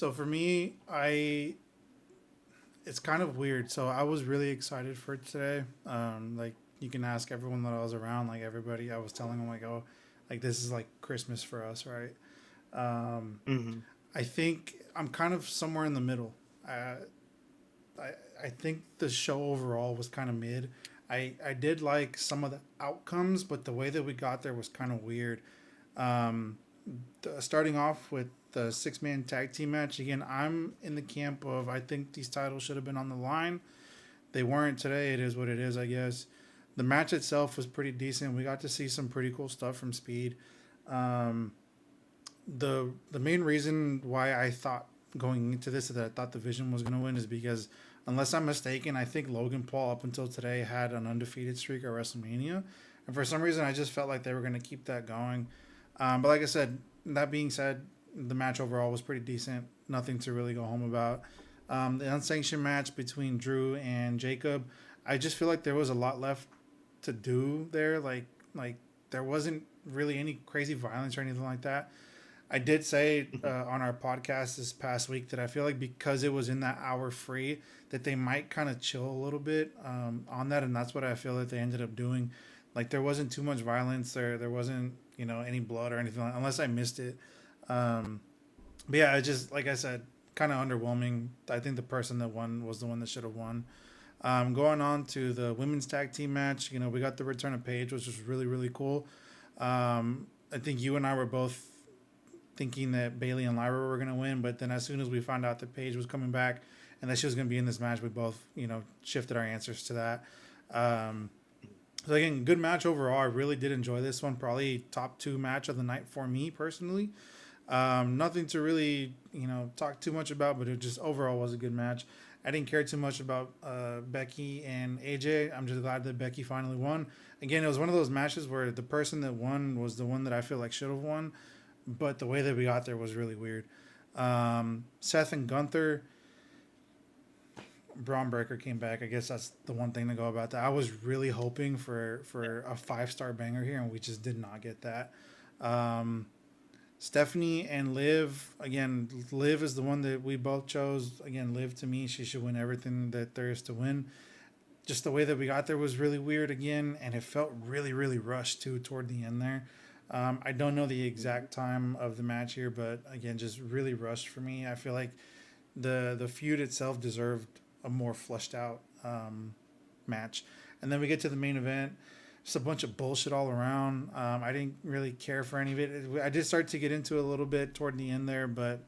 So for me, I it's kind of weird. So I was really excited for it today. Like you can ask everyone that I was around, like everybody. I was telling them like, oh, like this is like Christmas for us, right? Um, Mm-hmm. I think I'm kind of somewhere in the middle. Uh, I I think the show overall was kind of mid. I did like some of the outcomes, but the way that we got there was kind of weird. Um, Starting off with the 6 man tag team match again, I'm in the camp of I think these titles should have been on the line. They weren't today. It is what it is, I guess. The match itself was pretty decent. We got to see some pretty cool stuff from Speed. Um, the main reason why I thought going into this that I thought the Vision was going to win is because unless I'm mistaken, I think Logan Paul up until today had an undefeated streak at WrestleMania, and for some reason I just felt like they were going to keep that going. But like I said, that being said, the match overall was pretty decent. Nothing to really go home about. The unsanctioned match between Drew and Jacob, I just feel like there was a lot left to do there. Like there wasn't really any crazy violence or anything like that. I did say on our podcast this past week that I feel like because it was in that hour free, that they might kind of chill a little bit on that, and that's what I feel that they ended up doing. Like there wasn't too much violence there wasn't any blood or anything unless I missed it. Um, but yeah, it just like I said, kind of underwhelming. I think the person that won was the one that should have won. Going on to the women's tag team match, we got the return of Paige, which was really really cool. I think you and I were both thinking that Bailey and Lyra were going to win, but then as soon as we found out that Paige was coming back and that she was going to be in this match, we both, shifted our answers to that. Um, so again, good match overall. I really did enjoy this one. Probably top two match of the night for me personally. Nothing to really, talk too much about, but it just overall was a good match. I didn't care too much about Becky and AJ. I'm just glad that Becky finally won. Again, it was one of those matches where the person that won was the one that I feel like should have won, but the way that we got there was really weird. Seth and Gunther, Braun Breaker came back. I guess that's the one thing to go about that. I was really hoping for a 5 star banger here, and we just did not get that. Um, Stephanie and Liv again. Liv is the one that we both chose. Again, Liv to me, she should win everything that there is to win. Just the way that we got there was really weird again, and it felt really really rushed too toward the end there. I don't know the exact time of the match here, but again, just really rushed for me. I feel like the feud itself deserved a more fleshed out match. And then we get to the main event. Just a bunch of bullshit all around. I didn't really care for any of it. I did start to get into it a little bit toward the end there, but